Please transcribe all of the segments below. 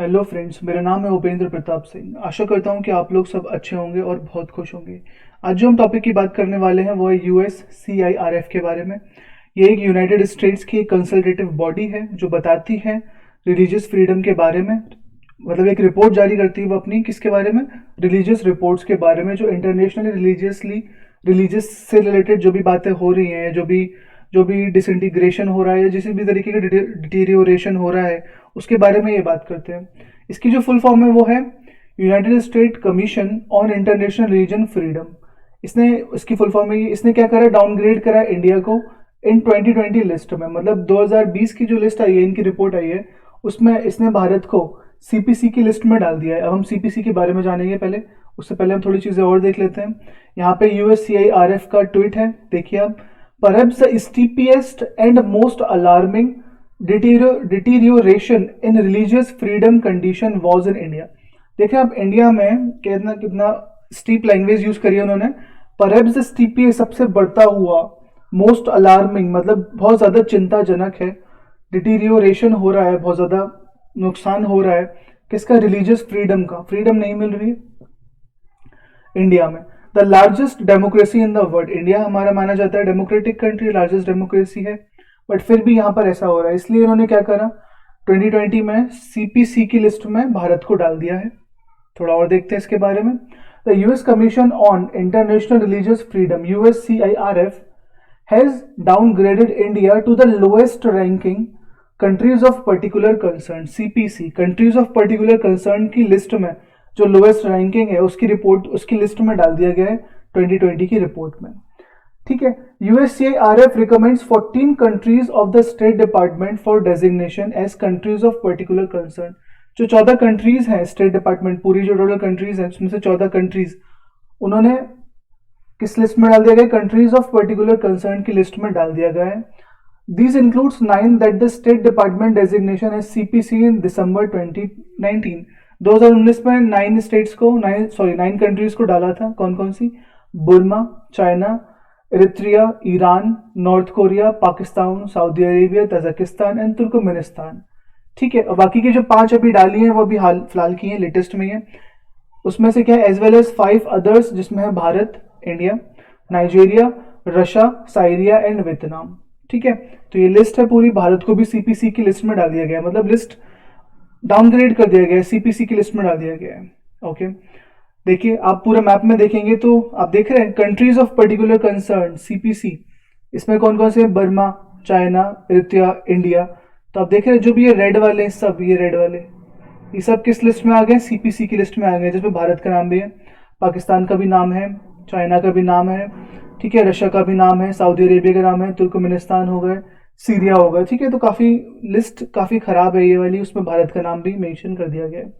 Hello friends, मेरा नाम है उपेंद्र प्रताप सिंह। आशा करता हूं कि आप लोग सब अच्छे होंगे और बहुत खुश होंगे। आज जो हम टॉपिक की बात करने वाले हैं वो है USCIRF के बारे में। ये एक यूनाइटेड स्टेट्स की कंसल्टेटिव बॉडी है जो बताती है रिलीजियस फ्रीडम के बारे में। मतलब एक रिपोर्ट जारी करती है वो अपनी किसके बारे में, रिलीजियस रिपोर्ट्स के बारे में, जो इंटरनेशनली रिलीजियस से रिलेटेड जो भी बातें हो रही हैं, जो भी डिसइंटीग्रेशन हो रहा है या जिस भी तरीके का डिटीरियोरेशन हो रहा है उसके बारे में ये बात करते हैं। इसकी जो फुल फॉर्म है वो है United state commission on international religion freedom. इसने इसकी फुल फॉर्म है, इसने क्या करा, डाउनग्रेड करा इंडिया को इन 2020 लिस्ट में। मतलब 2020 की जो लिस्ट आई है, इनकी रिपोर्ट आई है, उसमें इसने भारत को सीपीसी की लिस्ट में डाल दिया है। अब हम सीपीसी के बारे में जानेंगे, पहले उससे पहले हम थोड़ी चीजें और देख लेते हैं। यहाँ पे USCIRF का ट्वीट है, देखिए आप। Perhaps the steepest and most alarming deterioration in religious freedom condition was in India। देखें आप, इंडिया में कितना कितना स्टीप लैंग्वेज यूज करी है उन्होंने। परहैप्स द स्टीपीएस्ट, सबसे बढ़ता हुआ, मोस्ट अलार्मिंग मतलब बहुत ज्यादा चिंताजनक है, डिटीरियोरेशन हो रहा है, बहुत ज्यादा नुकसान हो रहा है किसका, रिलीजियस फ्रीडम का। फ्रीडम नहीं मिल रही है इंडिया में। The largest democracy in the world, India हमारा माना जाता है डेमोक्रेटिक कंट्री, लार्जेस्ट डेमोक्रेसी है, बट फिर भी यहाँ पर ऐसा हो रहा है। इसलिए इन्होंने क्या करा, 2020 में सीपीसी की लिस्ट में भारत को डाल दिया है। थोड़ा और देखते हैं इसके बारे में। The US commission on international religious freedom USCIRF has downgraded India to the lowest ranking countries of particular concern. CPC countries of particular concern की लिस्ट में जो लोएस्ट रैंकिंग है उसकी रिपोर्ट, उसकी लिस्ट में डाल दिया गया है 2020 की रिपोर्ट में। ठीक है। USCIRF recommends 14 countries of the state department for designation as countries of particular concern. जो 14 कंट्रीज हैं स्टेट डिपार्टमेंट, पूरी जो टोटल कंट्रीज हैं उसमें से 14 कंट्रीज उन्होंने किस लिस्ट में डाल दिया गया, कंट्रीज ऑफ पर्टिकुलर कंसर्न की लिस्ट में डाल दिया गया है। These includes 9 that the State Department designation as CPC in December 2019। 2019 में 9 स्टेट्स को 9 कंट्रीज को डाला था। कौन कौन सी, Burma, China, Eritrea, Iran, North Korea, Pakistan, Saudi Arabia, Tajikistan and Turkmenistan. ठीक है। और बाकी की जो 5 अभी डाली हैं वो अभी हाल फिलहाल की हैं, लेटेस्ट में है। उसमें से क्या है, एज वेल एज 5 अदर्स, जिसमें है Bharat, India, Nigeria, Russia, Syria and Vietnam. ठीक है। तो ये लिस्ट है पूरी, भारत को भी सीपीसी की लिस्ट में डाल दिया गया है, मतलब लिस्ट डाउनग्रेड कर दिया गया है, सीपीसी की लिस्ट में डाल दिया गया है। ओके। देखिए आप पूरे मैप में देखेंगे तो आप देख रहे हैं countries of particular concern CPC, इसमें कौन कौन से, बर्मा, चाइना, इरिट्रिया, इंडिया। तो आप देख रहे हैं जो भी ये रेड वाले, सब ये रेड वाले, ये सब किस लिस्ट में आ गए, सीपीसी की लिस्ट में आ गए, जिसमें भारत का नाम भी है, पाकिस्तान का भी नाम है, चाइना का भी नाम है, ठीक है, रशिया का भी नाम है, सऊदी अरेबिया का नाम है, तुर्कमेनिस्तान हो गए, सीरिया हो गया। ठीक है। तो काफी लिस्ट काफी खराब है ये वाली, उसमें भारत का नाम भी मेंशन कर दिया गया है।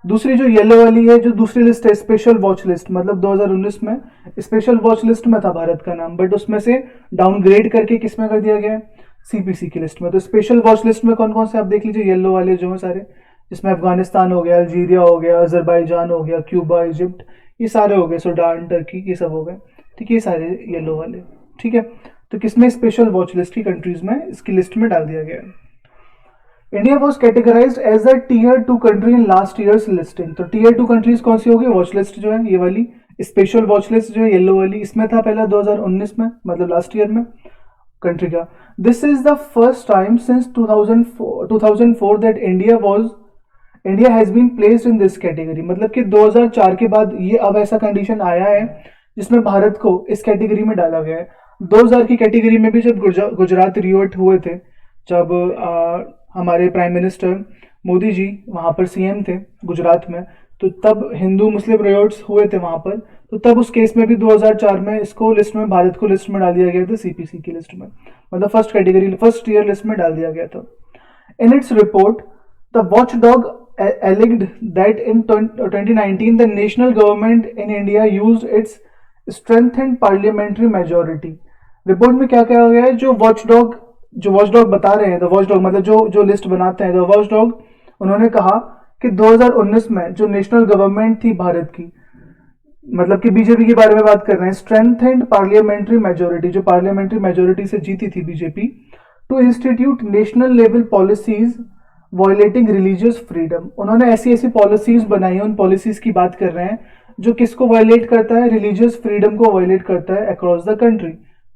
दूसरी जो येलो वाली है, जो दूसरी लिस्ट है, स्पेशल वॉच लिस्ट, मतलब 2019 में स्पेशल वॉच लिस्ट में था भारत का नाम, बट उसमें से डाउनग्रेड करके किस में कर दिया गया है, सीपीसी की लिस्ट में। तो स्पेशल वॉच लिस्ट में कौन कौन से आप देख लीजिए, येलो वाले जो है सारे, जिसमें अफगानिस्तान हो गया, अल्जीरिया हो गया, अजरबैजान हो गया, क्यूबा, इजिप्ट, ये सारे हो गए, सूडान, टर्की, ये सब हो गए। ठीक है, ये सारे येलो वाले। ठीक है। तो किसमें, स्पेशल वॉच लिस्ट की कंट्रीज में इसकी लिस्ट में डाल दिया गया है। India was categorised as a tier 2 country in last years listing. तो टीयर 2 कंट्रीज कौन सी होगी, वॉच लिस्ट जो है ये वाली, स्पेशल वॉच लिस्ट जो है येलो वाली, इसमें था पहला 2019 में, मतलब लास्ट ईयर में कंट्री का। This is the first time since 2004 that India has been placed in this category. मतलब कि 2004 के बाद ये अब ऐसा कंडीशन आया है जिसमें भारत को इस कैटेगरी में डाला गया है। 2000 की कैटेगरी में भी जब गुजरात रिवोट हुए थे, जब हमारे प्राइम मिनिस्टर मोदी जी वहां पर सीएम थे गुजरात में, तो तब हिंदू मुस्लिम रिवोट्स हुए थे वहां पर, तो तब उस केस में भी 2004 में इसको लिस्ट में, भारत को लिस्ट में डाल दिया गया था, सीपीसी की लिस्ट में, मतलब first category, first year list में डाल दिया गया था। In its report the watchdog alleged that in 2019 the national government in India used its strengthened parliamentary majority। Report में क्या कहा गया है, जो वॉचडॉग बता रहे हैं, द वॉचडॉग मतलब जो लिस्ट बनाते हैं, द वॉचडॉग, उन्होंने कहा कि 2019 में जो नेशनल गवर्नमेंट थी भारत की, मतलब कि बीजेपी के बारे में बात कर रहे हैं, स्ट्रेंथेंड पार्लियामेंट्री मेजोरिटी, जो पार्लियामेंट्री मेजोरिटी से जीती थी BJP, to institute national level policies violating religious freedom. उन्होंने ऐसी ऐसी पॉलिसीज बनाई हैं, उन पॉलिसीज की बात कर रहे हैं जो किसको वायलेट करता है, रिलीजियस फ्रीडम को वायलेट करता है अक्रॉस द कंट्री,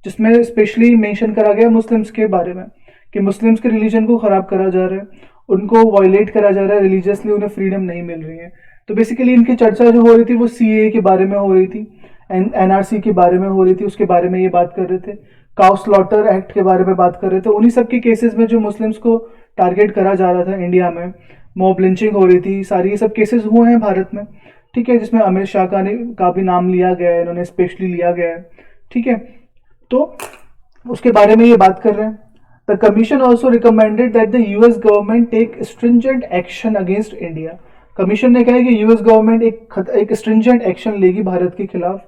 जिसमें स्पेशली मेंशन करा गया मुस्लिम्स के बारे में कि मुस्लिम्स के रिलीजन को खराब करा जा रहा है, उनको वायलेट करा जा रहा है, रिलीजियसली उन्हें फ्रीडम नहीं मिल रही है। तो बेसिकली इनकी चर्चा जो हो रही थी वो सीए के बारे में हो रही थी, एनआरसी के बारे में हो रही थी, उसके बारे में ये बात कर रहे थे, काउ स्लॉटर एक्ट के बारे में बात कर रहे थे। उन्हीं सब के केसेस में जो मुस्लिम्स को टारगेट करा जा रहा था इंडिया में, मॉब लिंचिंग हो रही थी, सारी ये सब केसेस हुए हैं भारत में, ठीक है, जिसमें अमित शाह का भी नाम लिया गया है, इन्होंने स्पेशली लिया गया है, ठीक है। तो उसके बारे में ये बात कर रहे हैं। The commission also recommended that the US government take stringent action against India. Commission ने कहा कि यूएस गवर्नमेंट एक स्ट्रिंजेंट एक्शन लेगी भारत के खिलाफ,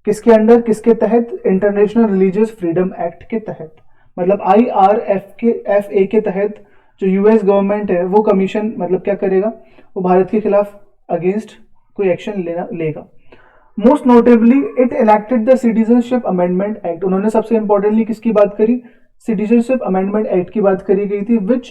किसके अंडर, किसके तहत, इंटरनेशनल रिलीजियस फ्रीडम एक्ट के तहत, मतलब IRFA के तहत जो यूएस गवर्नमेंट है वो कमीशन मतलब क्या करेगा, वो भारत के खिलाफ अगेंस्ट कोई एक्शन लेगा। Most notably it enacted the citizenship amendment act. उन्होंने सबसे इंपॉर्टेंटली किसकी बात करी, सिटीजनशिप अमेंडमेंट एक्ट की बात करी गई थी, which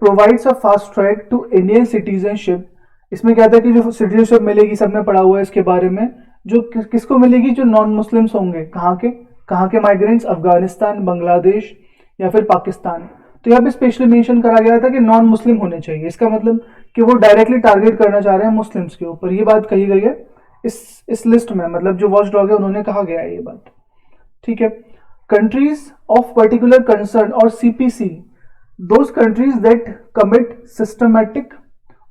provides a fast track to Indian citizenship. इसमें क्या था कि जो सिटीजनशिप मिलेगी, सबने पढ़ा हुआ है इसके बारे में, जो किसको मिलेगी, जो नॉन मुस्लिम्स होंगे, कहाँ के माइग्रेंट्स, अफगानिस्तान, बांग्लादेश या फिर पाकिस्तान। तो यहाँ पे स्पेशली मेंशन करा गया था कि नॉन मुस्लिम होने चाहिए। इसका मतलब कि वो डायरेक्टली टारगेट करना चाह रहे हैं मुस्लिम्स के ऊपर, ये बात कही गई है इस लिस्ट में, मतलब जो वॉच डॉग है उन्होंने कहा गया है ये बात, ठीक है। कंट्रीज ऑफ पर्टिकुलर कंसर्न और CPC, those countries that commit systematic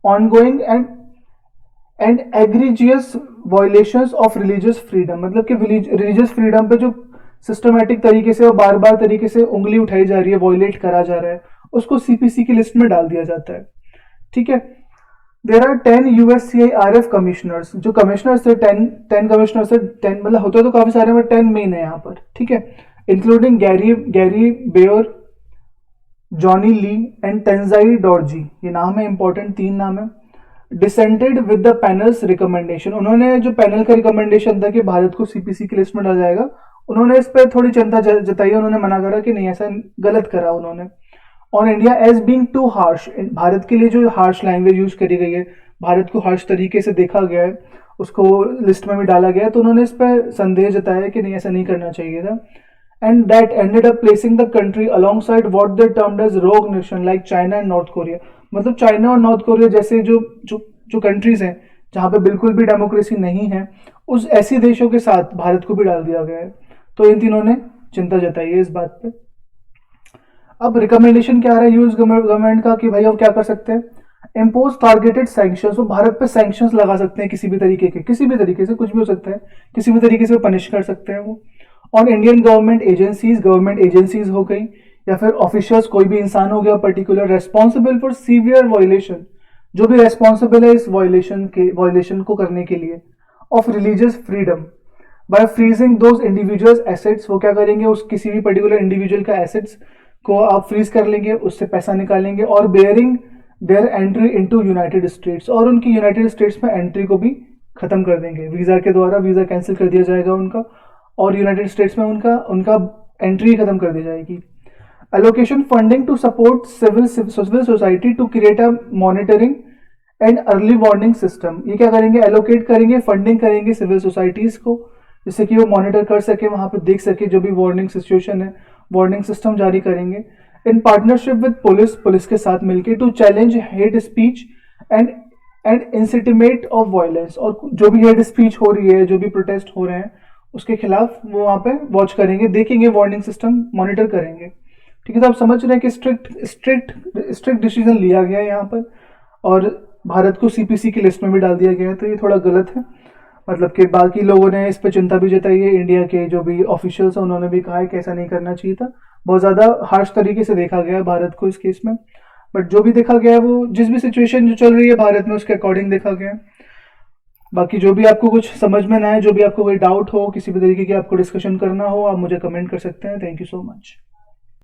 ongoing and egregious violations of religious freedom, मतलब कि रिलीजियस फ्रीडम पे जो सिस्टमैटिक तरीके से और बार बार तरीके से उंगली उठाई जा रही है, वायलेट करा जा रहा है, उसको CPC की लिस्ट में डाल दिया जाता है, ठीक है। देर आर 10 USCIRF कमिश्नर्स, जो कमिश्नर्स थे 10 कमिश्नर्स थे, 10 मतलब होते तो काफी सारे, बट 10 मेन है यहाँ पर, ठीक है, including Gary Bauer, Johnny Lee and Tenzin Dorjee. ये नाम है इंपॉर्टेंट, 3 नाम है। Dissented with the panel's recommendation, उन्होंने जो पैनल का रिकमेंडेशन था कि भारत को CPC की लिस्ट में डाला जाएगा, उन्होंने इस पर थोड़ी चिंता जताई, उन्होंने मना करा कि नहीं, ऐसा गलत करा उन्होंने। On India as being too harsh, Bharat के लिए जो हार्श लैंग्वेज यूज करी गई है, भारत को हार्श तरीके से देखा गया है, उसको लिस्ट में भी डाला गया है, तो उन्होंने इस पर संदेह जताया कि नहीं, ऐसा नहीं करना चाहिए था। And that ended up placing the country alongside what they termed as rogue nation like China and North Korea, मतलब चाइना और नॉर्थ कोरिया जैसे जो कंट्रीज हैं जहाँ पे बिल्कुल भी डेमोक्रेसी नहीं है, उस ऐसे देशों के साथ भारत को भी डाल दिया गया है। तो इन तीनों ने चिंता जताई है इस बात पे। अब रिकमेंडेशन क्या आ रहा है यूएस गवर्नमेंट का कि भाई अब क्या कर सकते हैं, इम्पोज टारगेटेड सैंक्शंस, वो भारत पे सैंक्शंस लगा सकते हैं किसी भी तरीके से, कुछ भी हो सकता है, किसी भी तरीके से पनिश कर सकते हैं वो। ऑन इंडियन गवर्नमेंट एजेंसीज हो गई, या फिर ऑफिशियल्स, कोई भी इंसान हो गया particular, responsible for severe violation, जो भी रेस्पॉन्सिबल है इस वायलेशन को करने के लिए, of religious freedom, by freezing those individuals assets. वो क्या करेंगे, उस किसी भी पर्टिकुलर इंडिविजुअल का एसेट्स को आप फ्रीज कर लेंगे, उससे पैसा निकालेंगे, और bearing there entry into United states, और उनकी यूनाइटेड स्टेट्स में एंट्री को भी खत्म कर देंगे, वीजा के द्वारा वीजा कैंसिल कर दिया जाएगा उनका, और यूनाइटेड स्टेट्स में उनका एंट्री खत्म कर दी जाएगी। Allocation funding to support civil society to create a monitoring and early warning system. ये क्या करेंगे, एलोकेट करेंगे, फंडिंग करेंगे सिविल सोसाइटीज को, जिससे कि वो मॉनिटर कर सके, वहां पे देख सके जो भी वार्निंग सिचुएशन है, वार्निंग सिस्टम जारी करेंगे। इन पार्टनरशिप विद पुलिस के साथ मिलकर to challenge hate speech and incitement of violence, और जो भी हेट स्पीच हो रही है, जो भी प्रोटेस्ट हो रहे हैं, उसके खिलाफ वो वहां पे वॉच करेंगे, देखेंगे, वार्निंग सिस्टम मॉनिटर करेंगे, ठीक है। तो आप समझ रहे हैं कि स्ट्रिक्ट डिसीजन लिया गया है यहाँ पर, और भारत को CPC की लिस्ट में भी डाल दिया गया है। तो ये थोड़ा गलत है, मतलब कि बाकी लोगों ने इस पर चिंता भी जताई है, इंडिया के जो भी ऑफिशियल्स हैं उन्होंने भी कहा है कि ऐसा नहीं करना चाहिए था, बहुत ज़्यादा हार्श तरीके से देखा गया है भारत को इस केस में, बट जो भी देखा गया है वो जिस भी सिचुएशन जो चल रही है भारत में उसके अकॉर्डिंग देखा गया है। बाकी जो भी आपको कुछ समझ में ना आए, जो भी आपको कोई डाउट हो, किसी भी तरीके की आपको डिस्कशन करना हो, आप मुझे कमेंट कर सकते हैं। Thank you so much.